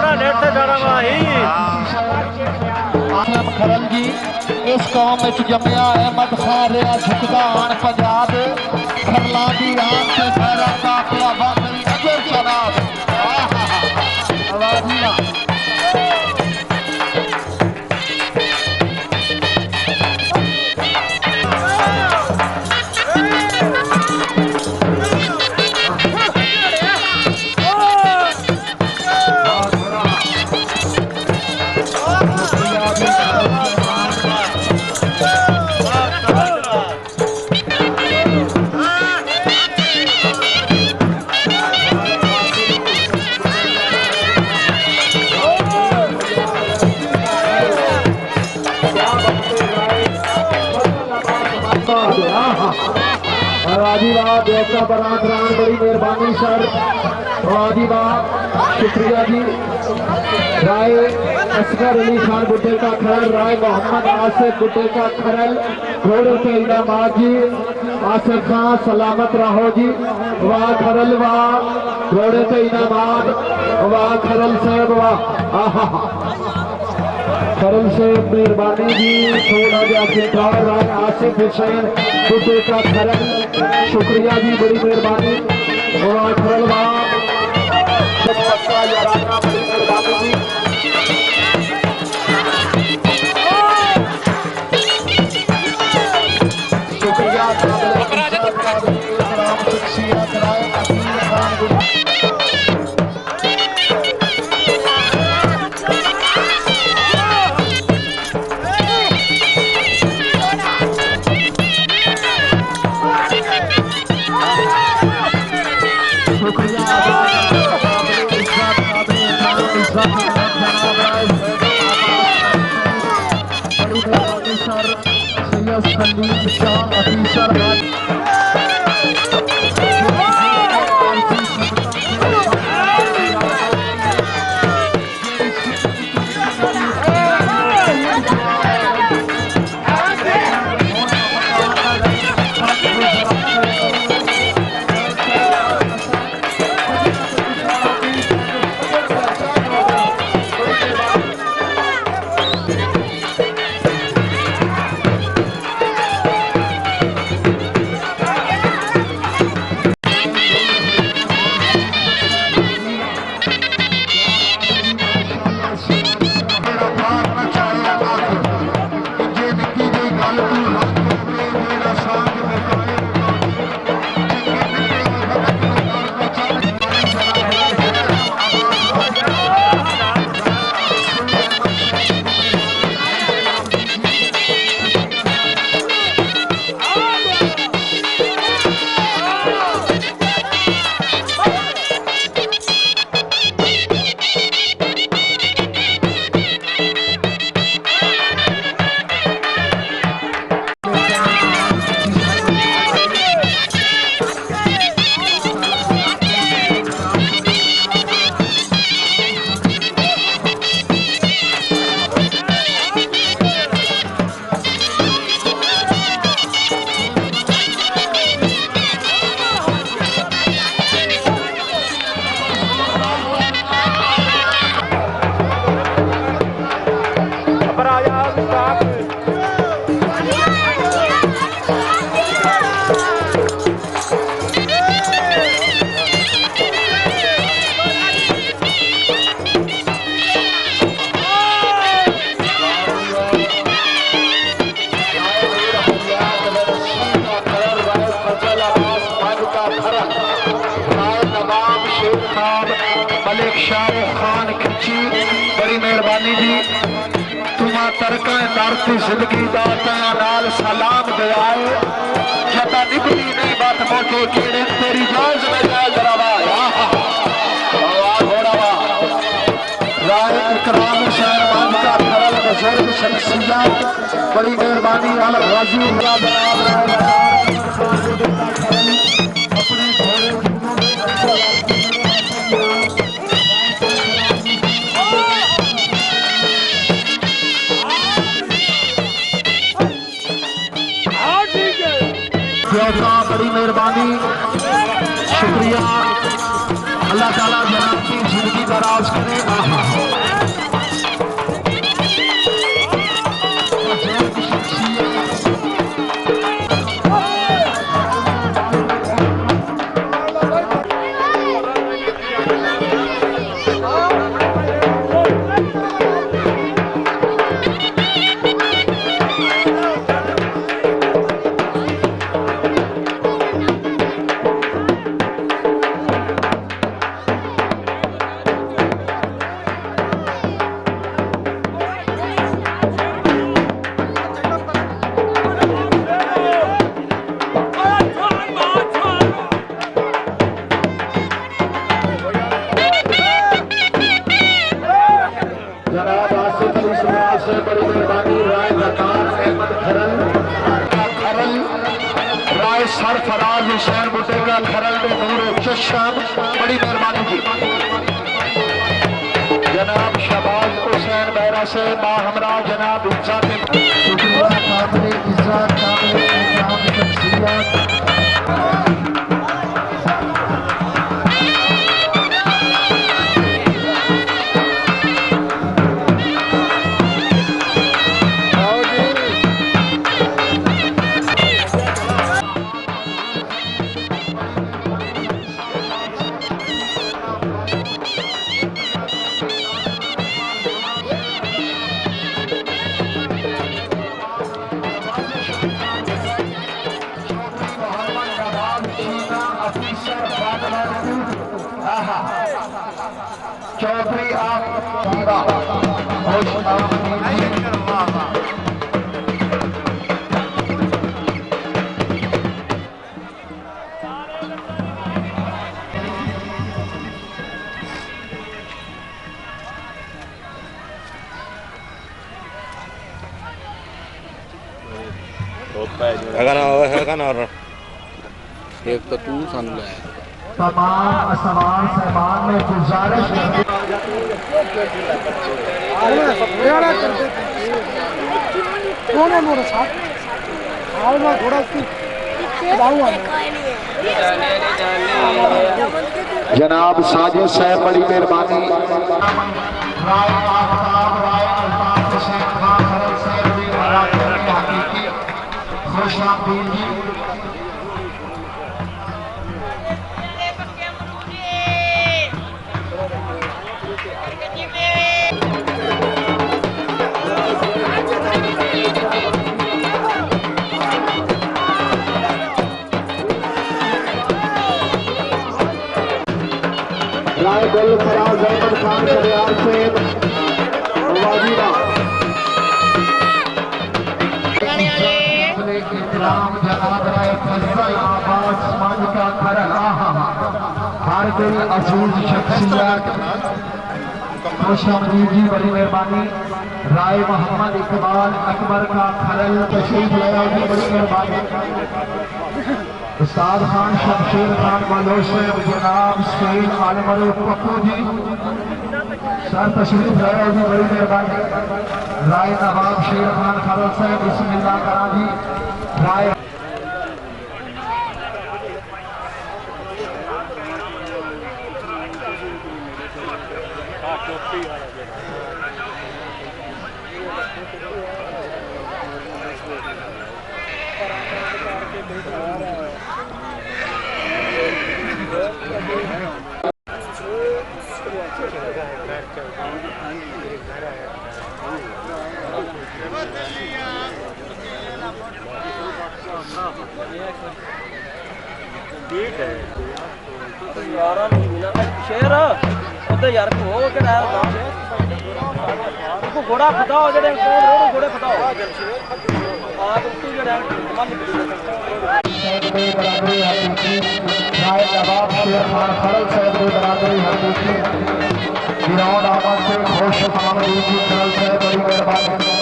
थोड़ा लेट से जाना भाई। खरल जी इस कौम में जमया अहमद खान रहा झुकदा आन पंजाब खरला दी आन से सारा काफिला वाकई अजर शराब आवाज़ ना आदिवाद देवता बरात रान बड़ी मेहरबानी सर आदिवाद शुक्रिया जी। राय असगर अली खान बुड्ढे का खरल राय मोहम्मद आसिफ बुड्ढे का खरल घोड़े के इनामात जी आसिफ खान सलामत रहो जी। वाह खरल वाह घोड़े के इनामात वाह खरल साहब वाह आहा खरल से मेहरबानी जी। थोड़ा जा राय आसिफ हुसैन बुड्ढे का खरल शुक्रिया जी बड़ी मेहरबानी। वाह खरल वाह बड़ी मेहरबानी जी। शुक्रिया शख्सियत राय मलिक शाहरुख खान खिची बड़ी मेहरबानी जी। तुमा तरका दारती जिंदगी दाता नाल सलाम दयाए जता निकली नहीं बात मोटे केड़े तेरी जाज में जाए जरावा घोड़ा राय इकराम शहरबान का खरल बुजुर्ग शख्सियत बड़ी मेहरबानी अल गाजी बड़ी मेहरबानी शुक्रिया। अल्लाह ताला जनाब की जिंदगी दराज करे। बड़ी मेहरबानी राय वकार अहमद खरल राय सरफराज हुसैन बुटे का खरल में नूर चश्म बड़ी मेहरबानी जी। जनाब शहबाज हुसैन बैरा से बाहमरा जनाब इज्जत काबिल इज्जत काबिल इकराम शख्सियत चौधरी एक तो तू सन ले तमाम असमान साहबान में गुजारिश जनाब साजिद साहब बड़ी मेहरबानी राय आफ्ताब राय अल्ताफ हुसैन खान खरल साहब ने हकीकी खुशामदीद जी राय गुल फराज अहमद खान शरियार से वाजीरा इकराम जनाब राय फजल आबाद समाज का खरल हर दिल असूल शख्सियत खुशामदीद जी बड़ी मेहरबानी राय मोहम्मद इकबाल अकबर का खरल तशरीफ लाया जी बड़ी मेहरबानी उस्ताद खान शमशेर खान बालोच से जनाब स्केल आलमर पप्पू जी सर तशरीफ लाया जी बड़ी मेहरबानी राय नवाब शेर खान खरल साहब बिस्मिल्लाह करा जी राय शेर उधर यार हो के घोड़ा फटाओ जड़े रोड घोड़े फटाओ आप उसको जड़े राय नवाब शेर खान खरल साहब ने बरादरी हकीकी गिराउंड आबाद से खुश खामदीद जी खरल साहब बड़ी मेहरबानी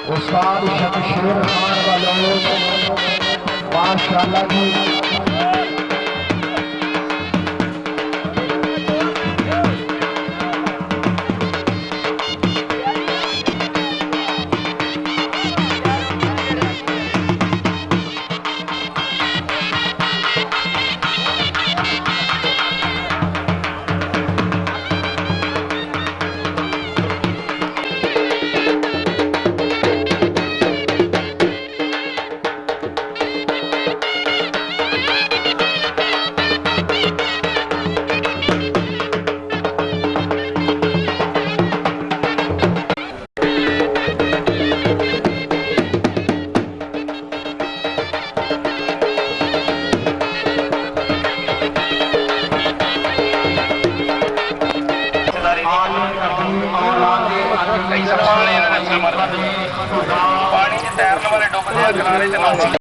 उस्ताद शमशेर खान बालोच माशाअल्लाह जी पानी च तैरने वाले डुबते हैं किनारे च